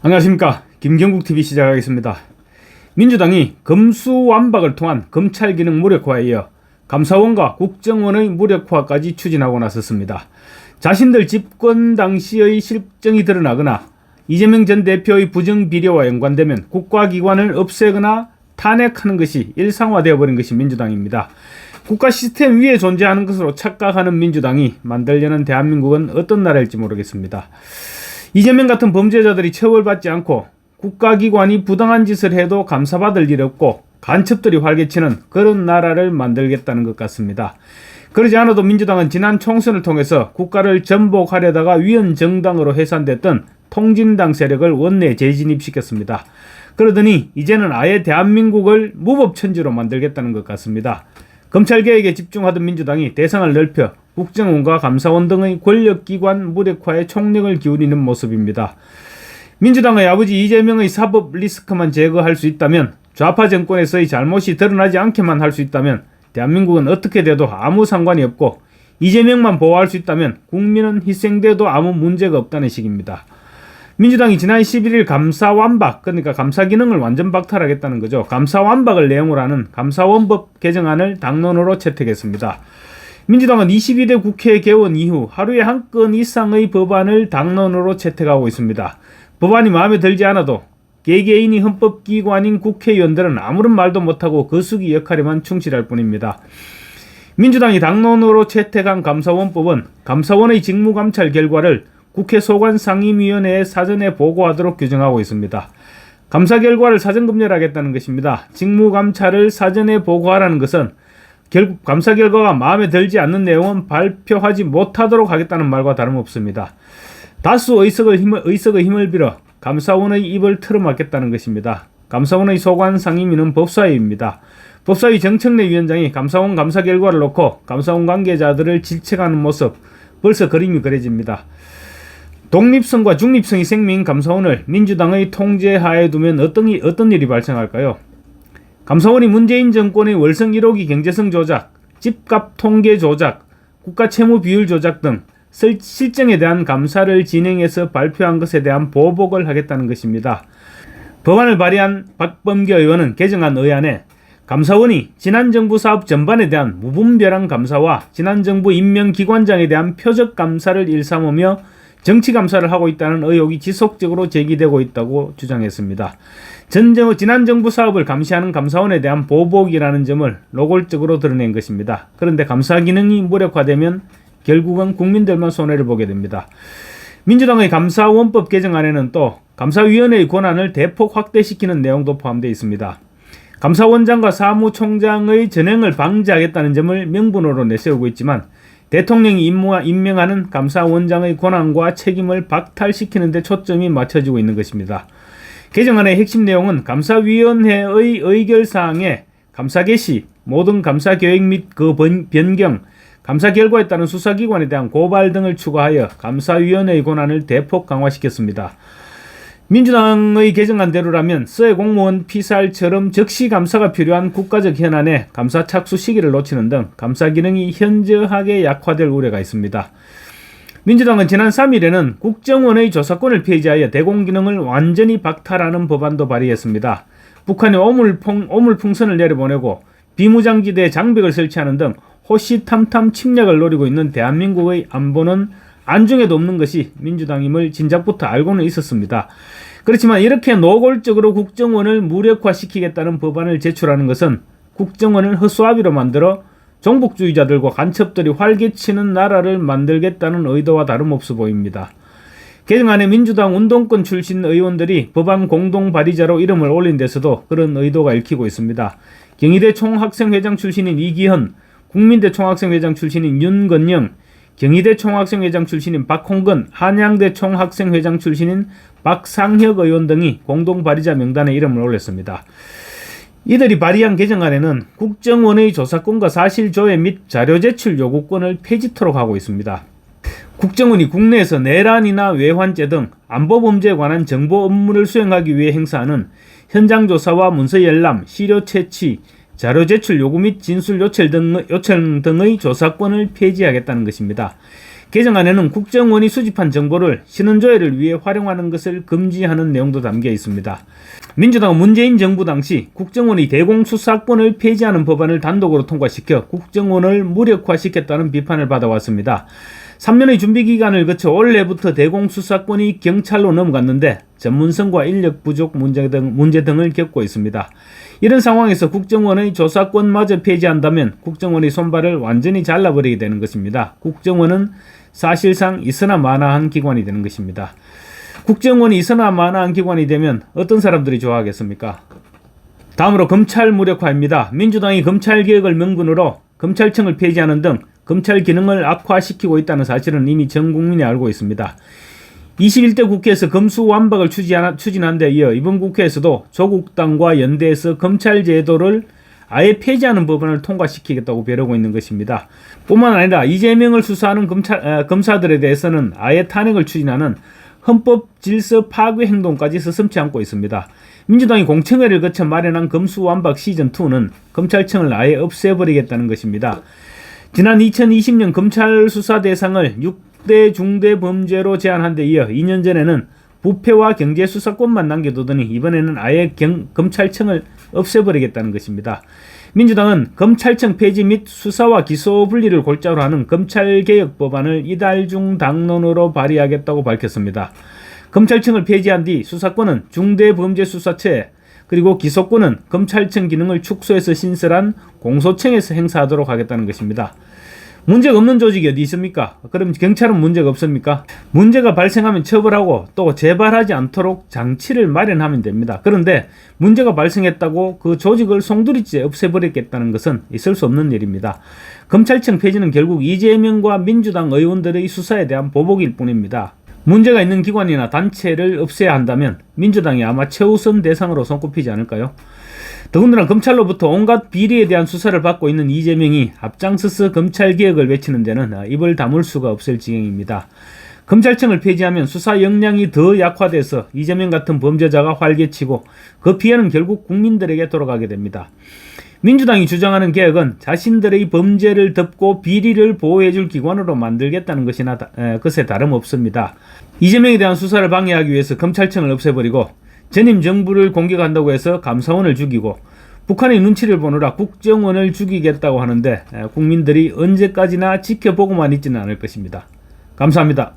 안녕하십니까. 김경국TV 시작하겠습니다. 민주당이 검수완박을 통한 검찰 기능 무력화에 이어 감사원과 국정원의 무력화까지 추진하고 나섰습니다. 자신들 집권 당시의 실정이 드러나거나 이재명 전 대표의 부정비리와 연관되면 국가기관을 없애거나 탄핵하는 것이 일상화되어 버린 것이 민주당입니다. 국가 시스템 위에 존재하는 것으로 착각하는 민주당이 만들려는 대한민국은 어떤 나라일지 모르겠습니다. 이재명 같은 범죄자들이 처벌받지 않고 국가기관이 부당한 짓을 해도 감사받을 일 없고 간첩들이 활개치는 그런 나라를 만들겠다는 것 같습니다. 그러지 않아도 민주당은 지난 총선을 통해서 국가를 전복하려다가 위헌정당으로 해산됐던 통진당 세력을 원내에 재진입시켰습니다. 그러더니 이제는 아예 대한민국을 무법천지로 만들겠다는 것 같습니다. 검찰개혁에 집중하던 민주당이 대상을 넓혀 국정원과 감사원 등의 권력기관 무력화에 총력을 기울이는 모습입니다. 민주당의 아버지 이재명의 사법 리스크만 제거할 수 있다면, 좌파 정권에서의 잘못이 드러나지 않게만 할 수 있다면 대한민국은 어떻게 돼도 아무 상관이 없고, 이재명만 보호할 수 있다면 국민은 희생돼도 아무 문제가 없다는 식입니다. 민주당이 지난 11일 감사완박, 그러니까 감사 기능을 완전 박탈하겠다는 거죠. 감사완박을 내용으로 하는 감사원법 개정안을 당론으로 채택했습니다. 민주당은 22대 국회 개원 이후 하루에 한 건 이상의 법안을 당론으로 채택하고 있습니다. 법안이 마음에 들지 않아도 개개인이 헌법기관인 국회의원들은 아무런 말도 못하고 거수기 역할에만 충실할 뿐입니다. 민주당이 당론으로 채택한 감사원법은 감사원의 직무감찰 결과를 국회 소관상임위원회에 사전에 보고하도록 규정하고 있습니다. 감사 결과를 사전 검열하겠다는 것입니다. 직무감찰을 사전에 보고하라는 것은 결국 감사 결과가 마음에 들지 않는 내용은 발표하지 못하도록 하겠다는 말과 다름없습니다. 다수 의석의 힘을 빌어 감사원의 입을 틀어막겠다는 것입니다. 감사원의 소관상임위는 법사위입니다. 법사위 정청래 위원장이 감사원 감사 결과를 놓고 감사원 관계자들을 질책하는 모습, 벌써 그림이 그려집니다. 독립성과 중립성이 생명인 감사원을 민주당의 통제하에 두면 어떤 일이 발생할까요? 감사원이 문재인 정권의 월성 1호기 경제성 조작, 집값 통계 조작, 국가 채무 비율 조작 등 실정에 대한 감사를 진행해서 발표한 것에 대한 보복을 하겠다는 것입니다. 법안을 발의한 박범계 의원은 개정안 의안에 감사원이 지난 정부 사업 전반에 대한 무분별한 감사와 지난 정부 임명기관장에 대한 표적 감사를 일삼으며 정치 감사를 하고 있다는 의혹이 지속적으로 제기되고 있다고 주장했습니다. 지난 정부 사업을 감시하는 감사원에 대한 보복이라는 점을 노골적으로 드러낸 것입니다. 그런데 감사 기능이 무력화되면 결국은 국민들만 손해를 보게 됩니다. 민주당의 감사원법 개정안에는 또 감사위원회의 권한을 대폭 확대시키는 내용도 포함되어 있습니다. 감사원장과 사무총장의 전횡을 방지하겠다는 점을 명분으로 내세우고 있지만, 대통령이 임명하는 감사원장의 권한과 책임을 박탈시키는 데 초점이 맞춰지고 있는 것입니다. 개정안의 핵심 내용은 감사위원회의 의결사항에 감사 개시, 모든 감사 계획 및 그 변경, 감사 결과에 따른 수사기관에 대한 고발 등을 추가하여 감사위원회의 권한을 대폭 강화시켰습니다. 민주당의 개정안대로라면 서해 공무원 피살처럼 즉시 감사가 필요한 국가적 현안에 감사 착수 시기를 놓치는 등 감사 기능이 현저하게 약화될 우려가 있습니다. 민주당은 지난 3일에는 국정원의 조사권을 폐지하여 대공기능을 완전히 박탈하는 법안도 발의했습니다. 북한이 오물풍선을 내려보내고 비무장지대에 장벽을 설치하는 등 호시탐탐 침략을 노리고 있는 대한민국의 안보는 안중에도 없는 것이 민주당임을 진작부터 알고는 있었습니다. 그렇지만 이렇게 노골적으로 국정원을 무력화시키겠다는 법안을 제출하는 것은 국정원을 허수아비로 만들어 종북주의자들과 간첩들이 활개치는 나라를 만들겠다는 의도와 다름없어 보입니다. 개정안에 민주당 운동권 출신 의원들이 법안 공동 발의자로 이름을 올린 데서도 그런 의도가 읽히고 있습니다. 경희대 총학생회장 출신인 이기현, 국민대 총학생회장 출신인 윤건영, 경희대 총학생회장 출신인 박홍근, 한양대 총학생회장 출신인 박상혁 의원 등이 공동 발의자 명단에 이름을 올렸습니다. 이들이 발의한 개정안에는 국정원의 조사권과 사실조회 및 자료 제출 요구권을 폐지토록 하고 있습니다. 국정원이 국내에서 내란이나 외환죄 등 안보범죄에 관한 정보 업무를 수행하기 위해 행사하는 현장조사와 문서 열람, 시료 채취, 자료 제출 요구 및 진술 요청 등의 조사권을 폐지하겠다는 것입니다. 개정안에는 국정원이 수집한 정보를 신원조회를 위해 활용하는 것을 금지하는 내용도 담겨 있습니다. 민주당은 문재인 정부 당시 국정원이 대공수사권을 폐지하는 법안을 단독으로 통과시켜 국정원을 무력화시켰다는 비판을 받아왔습니다. 3년의 준비기간을 거쳐 올해부터 대공수사권이 경찰로 넘어갔는데 전문성과 인력 부족 문제 등을 겪고 있습니다. 이런 상황에서 국정원의 조사권마저 폐지한다면 국정원의 손발을 완전히 잘라버리게 되는 것입니다. 국정원은 사실상 있으나 마나한 기관이 되는 것입니다. 국정원이 있으나 마나한 기관이 되면 어떤 사람들이 좋아하겠습니까? 다음으로 검찰 무력화입니다. 민주당이 검찰개혁을 명분으로 검찰청을 폐지하는 등 검찰 기능을 악화시키고 있다는 사실은 이미 전 국민이 알고 있습니다. 21대 국회에서 검수완박을 추진한 데 이어 이번 국회에서도 조국당과 연대해서 검찰 제도를 아예 폐지하는 법안을 통과시키겠다고 벼르고 있는 것입니다. 뿐만 아니라 이재명을 수사하는 검사들에 대해서는 아예 탄핵을 추진하는 헌법 질서 파괴 행동까지 서슴지 않고 있습니다. 민주당이 공청회를 거쳐 마련한 검수완박 시즌2는 검찰청을 아예 없애버리겠다는 것입니다. 지난 2020년 검찰 수사 대상을 6대 중대범죄로 제한한 데 이어 2년 전에는 부패와 경제수사권만 남겨두더니 이번에는 아예 검찰청을 없애버리겠다는 것입니다. 민주당은 검찰청 폐지 및 수사와 기소 분리를 골자로 하는 검찰개혁 법안을 이달 중 당론으로 발의하겠다고 밝혔습니다. 검찰청을 폐지한 뒤 수사권은 중대범죄수사처에 그리고 기소권은 검찰청 기능을 축소해서 신설한 공소청에서 행사하도록 하겠다는 것입니다. 문제가 없는 조직이 어디 있습니까? 그럼 경찰은 문제가 없습니까? 문제가 발생하면 처벌하고 또 재발하지 않도록 장치를 마련하면 됩니다. 그런데 문제가 발생했다고 그 조직을 송두리째 없애버리겠다는 것은 있을 수 없는 일입니다. 검찰청 폐지는 결국 이재명과 민주당 의원들의 수사에 대한 보복일 뿐입니다. 문제가 있는 기관이나 단체를 없애야 한다면 민주당이 아마 최우선 대상으로 손꼽히지 않을까요? 더군다나 검찰로부터 온갖 비리에 대한 수사를 받고 있는 이재명이 앞장서서 검찰개혁을 외치는 데는 입을 다물 수가 없을 지경입니다. 검찰청을 폐지하면 수사 역량이 더 약화돼서 이재명 같은 범죄자가 활개치고 그 피해는 결국 국민들에게 돌아가게 됩니다. 민주당이 주장하는 개혁은 자신들의 범죄를 덮고 비리를 보호해줄 기관으로 만들겠다는 것에 다름없습니다. 이재명에 대한 수사를 방해하기 위해서 검찰청을 없애버리고 전임 정부를 공격한다고 해서 감사원을 죽이고 북한의 눈치를 보느라 국정원을 죽이겠다고 하는데 국민들이 언제까지나 지켜보고만 있지는 않을 것입니다. 감사합니다.